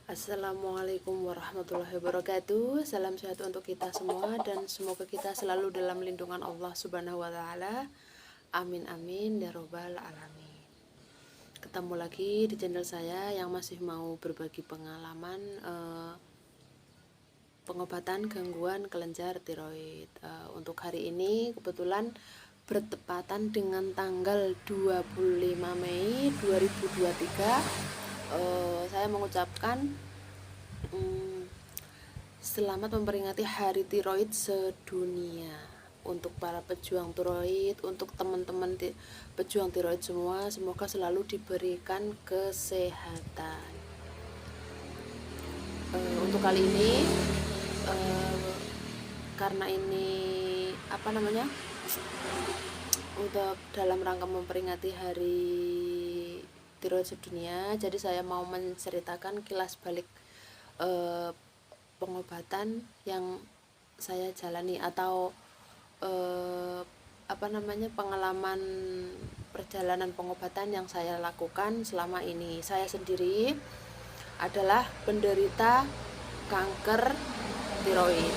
Assalamualaikum warahmatullahi wabarakatuh. Salam sehat untuk kita semua dan semoga kita selalu dalam lindungan Allah Subhanahu wa taala. Amin amin ya robbal alamin. Ketemu lagi di channel saya yang masih mau berbagi pengalaman pengobatan gangguan kelenjar tiroid. Untuk hari ini kebetulan bertepatan dengan tanggal 25 Mei 2023. Saya mengucapkan selamat memperingati Hari Tiroid Sedunia untuk para pejuang tiroid, untuk teman-teman pejuang tiroid semua, semoga selalu diberikan kesehatan. Untuk kali ini karena ini untuk dalam rangka memperingati Hari Tiroid Sedunia, jadi saya mau menceritakan kilas balik pengobatan yang saya jalani atau pengalaman perjalanan pengobatan yang saya lakukan selama ini. Saya sendiri adalah penderita kanker tiroid.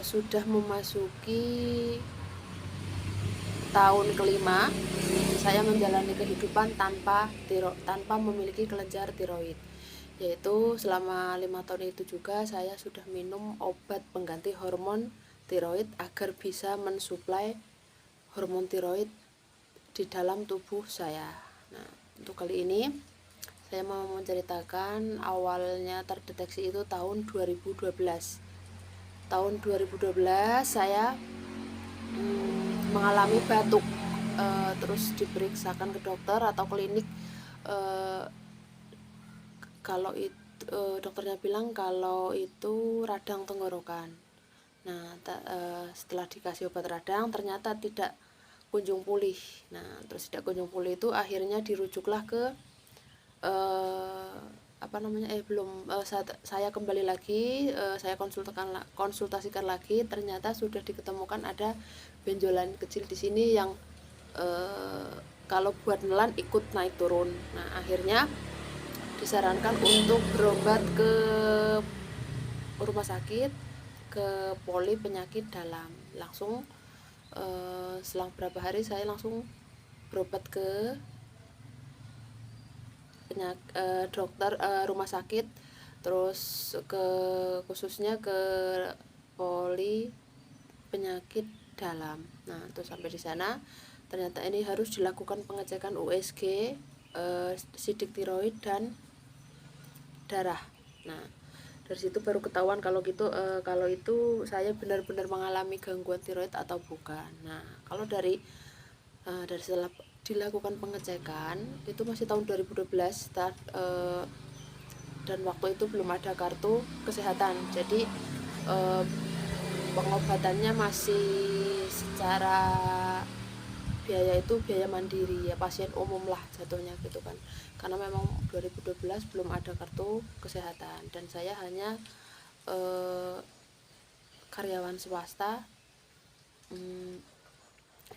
Sudah memasuki tahun kelima saya menjalani kehidupan tanpa memiliki kelenjar tiroid, yaitu selama 5 tahun itu juga saya sudah minum obat pengganti hormon tiroid agar bisa mensuplai hormon tiroid di dalam tubuh saya. Nah, untuk kali ini saya mau menceritakan awalnya terdeteksi itu tahun 2012. Tahun 2012 saya mengalami batuk, terus diperiksakan ke dokter atau klinik. Kalau itu dokternya bilang kalau itu radang tenggorokan. Nah, setelah dikasih obat radang ternyata tidak kunjung pulih. Nah, terus tidak kunjung pulih itu akhirnya dirujuklah ke saya kembali lagi, saya konsultasikan lagi, ternyata sudah diketemukan ada benjolan kecil di sini yang kalau buat nelan ikut naik turun. Nah, akhirnya disarankan untuk berobat ke rumah sakit, ke poli penyakit dalam. Langsung selang berapa hari saya langsung berobat ke dokter rumah sakit, terus khususnya ke poli penyakit dalam. Nah, terus sampai di sana ternyata ini harus dilakukan pengecekan USG, sidik tiroid dan darah. Nah, dari situ baru ketahuan kalau itu saya benar-benar mengalami gangguan tiroid atau bukan. Nah, kalau dari setelah dilakukan pengecekan itu masih tahun 2012 dan waktu itu belum ada kartu kesehatan, jadi pengobatannya masih secara biaya mandiri ya, pasien umum lah jatuhnya gitu kan, karena memang 2012 belum ada kartu kesehatan dan saya hanya karyawan swasta.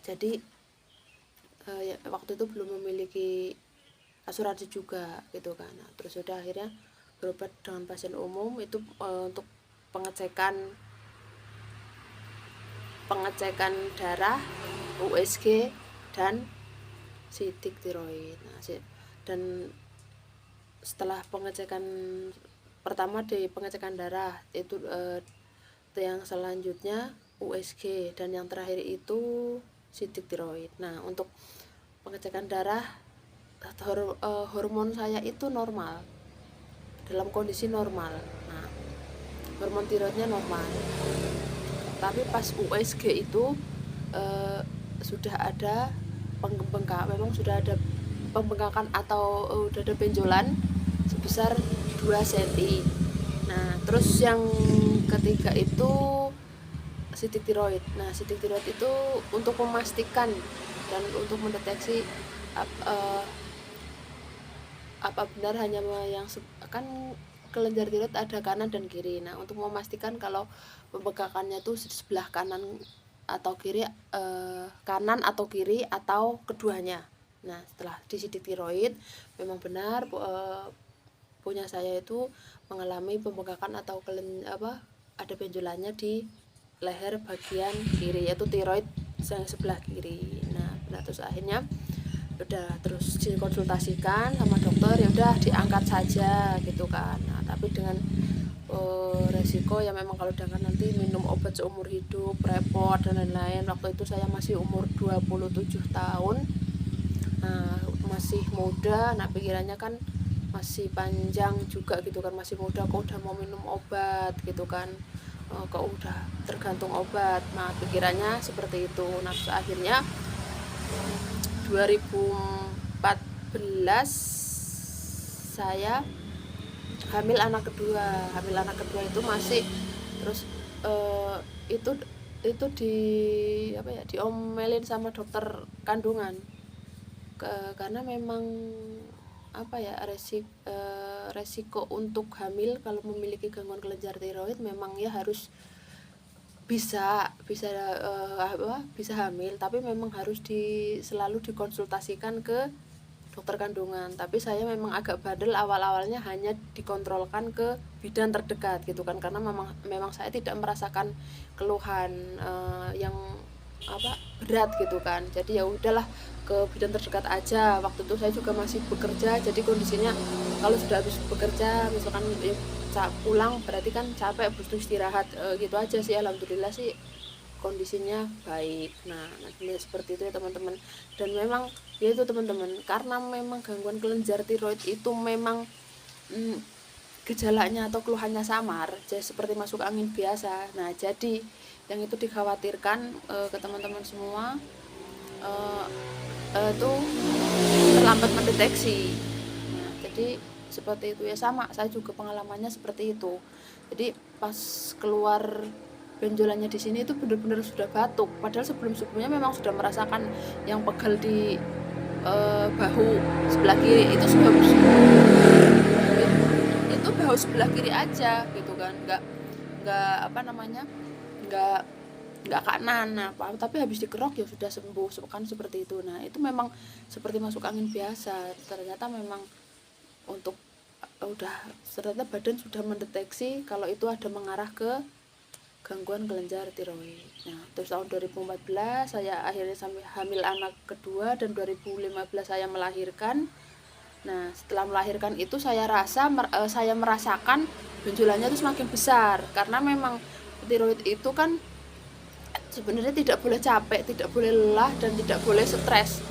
Jadi waktu itu belum memiliki asuransi juga gitu kan. Nah, terus udah akhirnya berobat dengan pasien umum itu untuk pengecekan darah, USG dan sidik tiroid. Nah, dan setelah pengecekan pertama di pengecekan darah itu yang selanjutnya USG dan yang terakhir itu sidik tiroid. Nah, untuk pengecekan darah hormon saya itu normal, dalam kondisi normal. Nah, hormon tiroidnya normal, tapi pas USG itu sudah ada memang sudah ada pembengkakan atau sudah ada benjolan sebesar 2 cm. Nah, terus yang ketiga itu sidik tiroid. Nah, sidik tiroid itu untuk memastikan dan untuk mendeteksi apa benar hanya yang kan kelenjar tiroid ada kanan dan kiri. Nah, untuk memastikan kalau pembengkakannya itu sebelah kanan atau kiri, kanan atau kiri atau keduanya. Nah setelah disidik tiroid memang benar punya saya itu mengalami pembengkakan atau ada benjolannya di leher bagian kiri, yaitu tiroid yang sebelah kiri. Nah terus akhirnya udah terus dikonsultasikan sama dokter, ya udah diangkat saja gitu kan. Nah tapi dengan resiko ya memang kalau udah kan nanti minum obat seumur hidup, repot dan lain-lain. Waktu itu saya masih umur 27 tahun, nah masih muda, nah pikirannya kan masih panjang juga gitu kan, masih muda kok udah mau minum obat gitu kan, kok udah tergantung obat. Nah pikirannya seperti itu. Nah akhirnya 2014 saya hamil anak kedua itu masih terus itu diomelin sama dokter kandungan karena memang resiko untuk hamil kalau memiliki gangguan kelenjar tiroid memang ya harus bisa hamil, tapi memang harus selalu dikonsultasikan ke dokter kandungan. Tapi saya memang agak bandel awal-awalnya, hanya dikontrolkan ke bidan terdekat gitu kan, karena memang saya tidak merasakan keluhan yang berat gitu kan. Jadi ya udahlah ke bidan terdekat aja. Waktu itu saya juga masih bekerja, jadi kondisinya kalau sudah habis bekerja misalkan pulang berarti kan capek, butuh istirahat gitu aja sih. Alhamdulillah sih kondisinya baik. Nah seperti itu ya teman-teman. Dan memang ya itu teman-teman, karena memang gangguan kelenjar tiroid itu memang gejalanya atau keluhannya samar, jadi seperti masuk angin biasa. Nah jadi yang itu dikhawatirkan ke teman-teman semua itu terlambat mendeteksi. Nah jadi seperti itu ya, sama saya juga pengalamannya seperti itu. Jadi pas keluar benjolannya di sini itu benar-benar sudah batuk, padahal sebelumnya memang sudah merasakan yang pegal di bahu sebelah kiri itu bahu sebelah kiri aja gitu kan, nggak kanan. Nah, tapi habis dikerok ya sudah sembuh kan, seperti itu. Nah itu memang seperti masuk angin biasa. Ternyata memang untuk ternyata badan sudah mendeteksi kalau itu ada mengarah ke gangguan kelenjar tiroid. Nah terus tahun 2014 saya akhirnya sampai hamil anak kedua, dan 2015 saya melahirkan. Nah setelah melahirkan itu saya merasakan benjolannya itu semakin besar, karena memang tiroid itu kan sebenarnya tidak boleh capek, tidak boleh lelah, dan tidak boleh stres.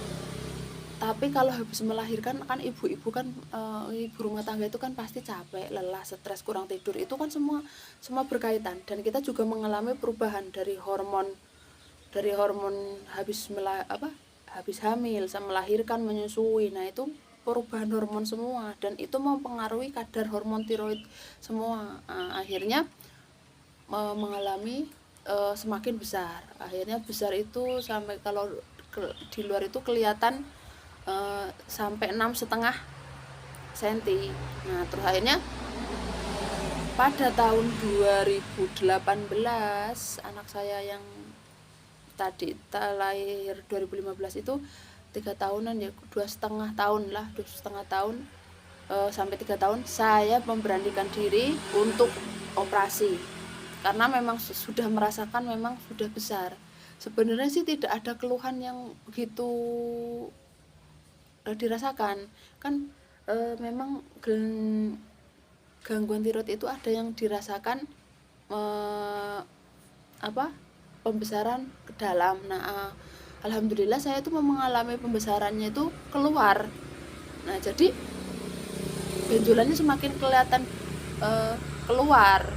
Tapi kalau habis melahirkan kan ibu-ibu kan ibu rumah tangga itu kan pasti capek, lelah, stres, kurang tidur, itu kan semua berkaitan. Dan kita juga mengalami perubahan dari hormon habis hamil, sama melahirkan, menyusui. Nah itu perubahan hormon semua, dan itu mempengaruhi kadar hormon tiroid semua. Akhirnya mengalami semakin besar. Akhirnya besar itu sampai kalau di luar itu kelihatan sampai 6,5 cm. Nah terus akhirnya pada tahun 2018 anak saya yang tadi lahir 2015 itu 3 tahunan ya, 2,5 tahun lah, 2,5 tahun sampai 3 tahun saya memberanikan diri untuk operasi, karena memang sudah merasakan memang sudah besar. Sebenarnya sih tidak ada keluhan yang begitu dirasakan kan. Memang gangguan tiroid itu ada yang dirasakan pembesaran ke dalam. Nah alhamdulillah saya itu mengalami pembesarannya itu keluar. Nah jadi benjolannya semakin kelihatan keluar.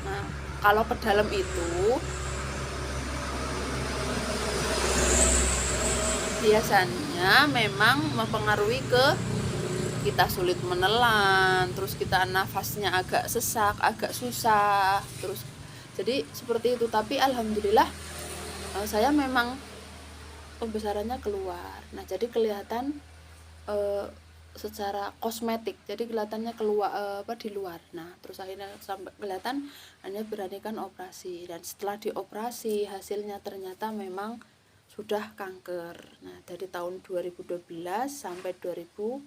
Nah kalau ke dalam itu biasanya memang mempengaruhi ke kita sulit menelan, terus kita nafasnya agak sesak, agak susah, terus jadi seperti itu. Tapi alhamdulillah saya memang pembesarannya keluar. Nah jadi kelihatan secara kosmetik, jadi kelihatannya keluar di luar. Nah terus akhirnya sampai kelihatan, hanya beranikan operasi. Dan setelah dioperasi hasilnya ternyata memang sudah kanker. Nah, dari tahun 2012 sampai 2018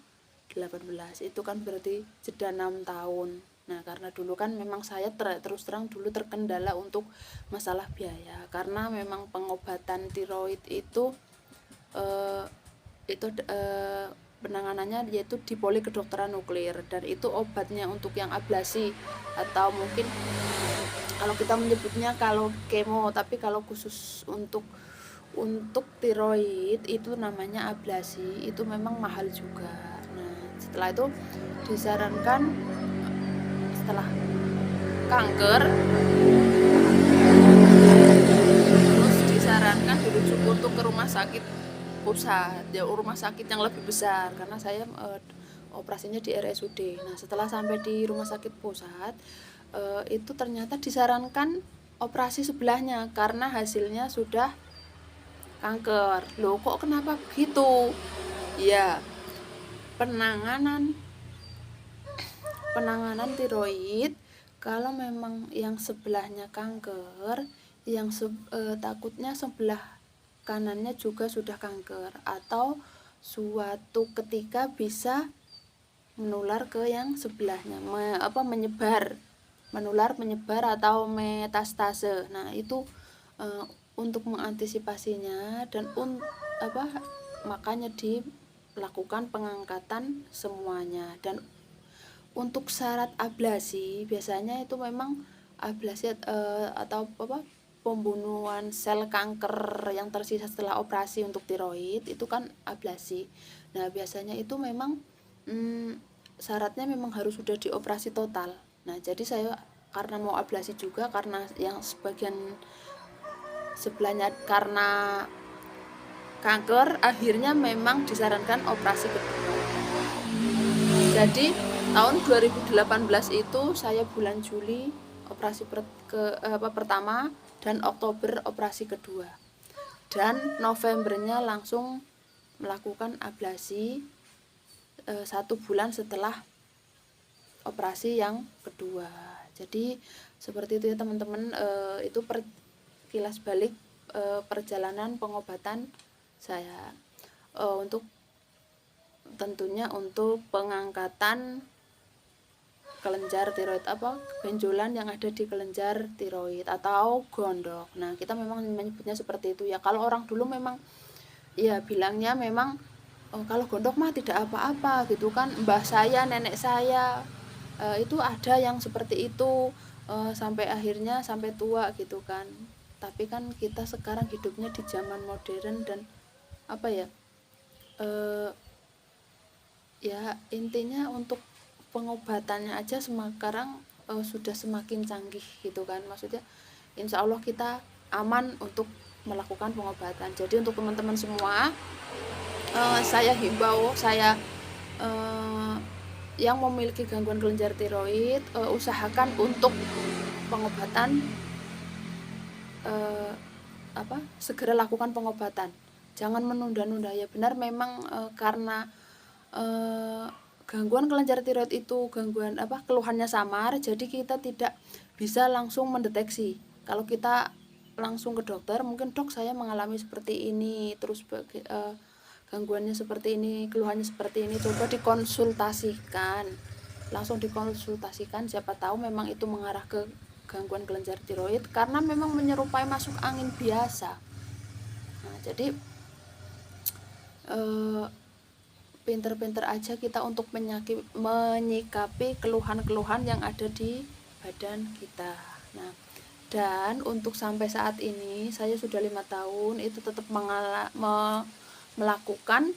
itu kan berarti jeda 6 tahun. Nah, karena dulu kan memang saya terus terang dulu terkendala untuk masalah biaya, karena memang pengobatan tiroid itu eh, penanganannya yaitu di poli kedokteran nuklir, dan itu obatnya untuk yang ablasi atau mungkin kalau kita menyebutnya kalau kemo, tapi kalau khusus untuk tiroid itu namanya ablasi, itu memang mahal juga. Nah, setelah itu disarankan setelah kanker terus disarankan dirujuk untuk ke rumah sakit pusat, ya rumah sakit yang lebih besar, karena saya operasinya di RSUD. Nah, setelah sampai di rumah sakit pusat itu ternyata disarankan operasi sebelahnya karena hasilnya sudah kanker. Loh, kok kenapa begitu? Ya, penanganan tiroid kalau memang yang sebelahnya kanker, yang takutnya sebelah kanannya juga sudah kanker, atau suatu ketika bisa menular ke yang sebelahnya, menyebar atau metastase. Nah, itu untuk mengantisipasinya dan makanya dilakukan pengangkatan semuanya. Dan untuk syarat ablasi biasanya itu memang ablasi atau pembunuhan sel kanker yang tersisa setelah operasi untuk tiroid itu kan ablasi. Nah, biasanya itu memang syaratnya memang harus sudah dioperasi total. Nah, jadi saya karena mau ablasi juga, karena yang sebagian sebelahnya karena kanker, akhirnya memang disarankan operasi kedua. Jadi tahun 2018 itu saya bulan Juli operasi pertama, dan Oktober operasi kedua, dan Novembernya langsung melakukan ablasi 1 bulan setelah operasi yang kedua. Jadi seperti itu ya teman-teman, itu kilas balik perjalanan pengobatan saya untuk tentunya untuk pengangkatan kelenjar tiroid, benjolan yang ada di kelenjar tiroid atau gondok. Nah, kita memang menyebutnya seperti itu ya. Kalau orang dulu memang ya bilangnya memang kalau gondok mah tidak apa-apa gitu kan. Mbah saya, nenek saya itu ada yang seperti itu sampai akhirnya sampai tua gitu kan. Tapi kan kita sekarang hidupnya di zaman modern dan ya intinya untuk pengobatannya aja sekarang sudah semakin canggih gitu kan. Maksudnya insya Allah kita aman untuk melakukan pengobatan. Jadi untuk teman-teman semua, saya himbau, yang memiliki gangguan kelenjar tiroid, usahakan untuk pengobatan, segera lakukan pengobatan, jangan menunda-nunda. Ya benar memang karena gangguan kelenjar tiroid itu keluhannya samar, jadi kita tidak bisa langsung mendeteksi. Kalau kita langsung ke dokter, mungkin dok saya mengalami seperti ini, terus gangguannya seperti ini, keluhannya seperti ini, coba dikonsultasikan, langsung dikonsultasikan, siapa tahu memang itu mengarah ke gangguan kelenjar tiroid, karena memang menyerupai masuk angin biasa. Nah, jadi pinter-pinter aja kita untuk menyikapi keluhan-keluhan yang ada di badan kita. Nah, dan untuk sampai saat ini saya sudah 5 tahun itu tetap melakukan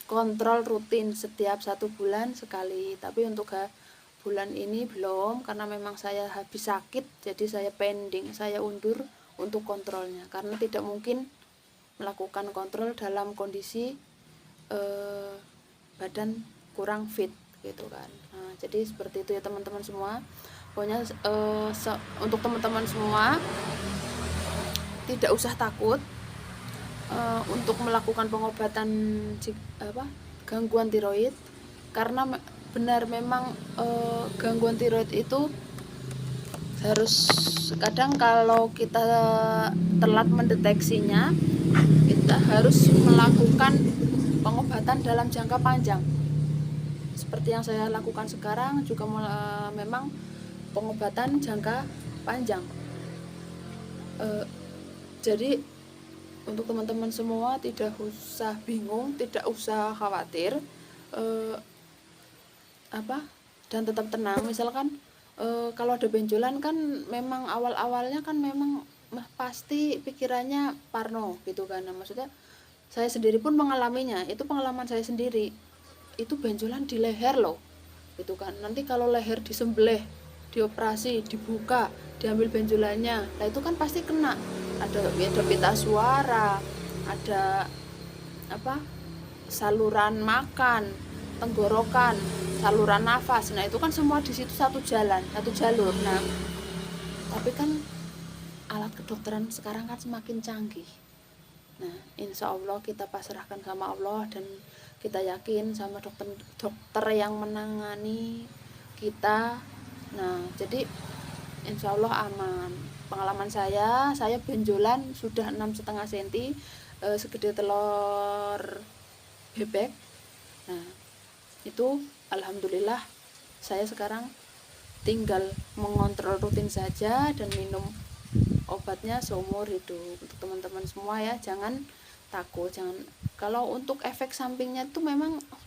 kontrol rutin setiap 1 bulan sekali. Tapi untuk bulan ini belum, karena memang saya habis sakit, jadi saya pending, saya undur untuk kontrolnya, karena tidak mungkin melakukan kontrol dalam kondisi badan kurang fit gitu kan. Nah, jadi seperti itu ya teman-teman semua. Pokoknya untuk teman-teman semua tidak usah takut untuk melakukan pengobatan gangguan tiroid, karena benar memang gangguan tiroid itu harus, kadang kalau kita telat mendeteksinya, kita harus melakukan pengobatan dalam jangka panjang. Seperti yang saya lakukan sekarang juga memang pengobatan jangka panjang. Jadi untuk teman-teman semua tidak usah bingung, tidak usah khawatir, dan tetap tenang. Misalkan kalau ada benjolan kan memang awal-awalnya kan memang pasti pikirannya parno gitu kan. Nah, maksudnya saya sendiri pun mengalaminya, itu pengalaman saya sendiri. Itu benjolan di leher loh, gitu kan. Nanti kalau leher disembelih, dioperasi, dibuka, diambil benjolannya, nah itu kan pasti kena. Ada pita suara, ada saluran makan, tenggorokan, saluran nafas. Nah itu kan semua di situ satu jalur. Nah tapi kan alat kedokteran sekarang kan semakin canggih. Nah insya Allah kita pasrahkan sama Allah, dan kita yakin sama dokter yang menangani kita. Nah jadi insya Allah aman. Pengalaman saya benjolan sudah 6,5 cm, segede telur bebek. Nah itu alhamdulillah saya sekarang tinggal mengontrol rutin saja dan minum obatnya seumur hidup. Untuk teman-teman semua ya, jangan takut, kalau untuk efek sampingnya itu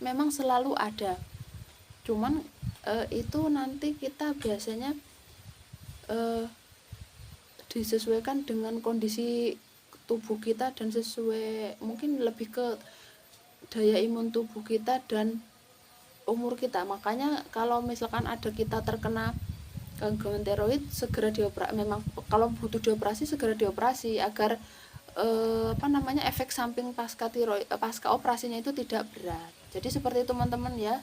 memang selalu ada, cuman itu nanti kita biasanya disesuaikan dengan kondisi tubuh kita dan sesuai, mungkin lebih ke daya imun tubuh kita dan umur kita. Makanya kalau misalkan ada kita terkena gangguan tiroid, segera dioperasi. Memang kalau butuh dioperasi, segera dioperasi agar efek samping pasca operasinya itu tidak berat. Jadi seperti itu teman-teman ya.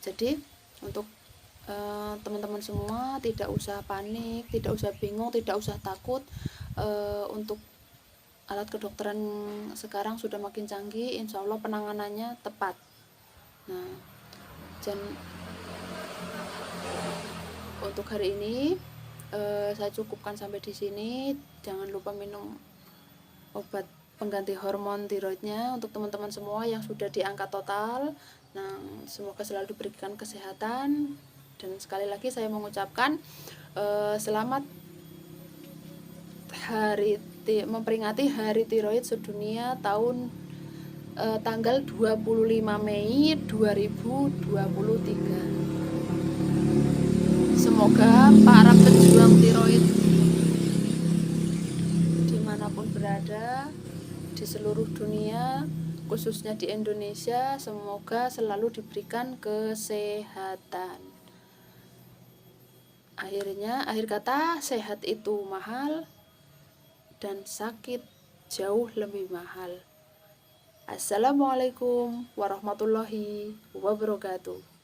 Jadi untuk teman-teman semua tidak usah panik, tidak usah bingung, tidak usah takut. Untuk alat kedokteran sekarang sudah makin canggih, insya Allah penanganannya tepat. Nah, dan untuk hari ini saya cukupkan sampai di sini. Jangan lupa minum obat pengganti hormon tiroidnya untuk teman-teman semua yang sudah diangkat total. Nah, semoga selalu diberikan kesehatan. Dan sekali lagi saya mengucapkan selamat memperingati Hari Tiroid Sedunia tahun tanggal 25 Mei 2023. Semoga para pejuang tiroid dimanapun berada di seluruh dunia, khususnya di Indonesia, semoga selalu diberikan kesehatan. Akhir kata, sehat itu mahal dan sakit jauh lebih mahal. Assalamualaikum warahmatullahi wabarakatuh.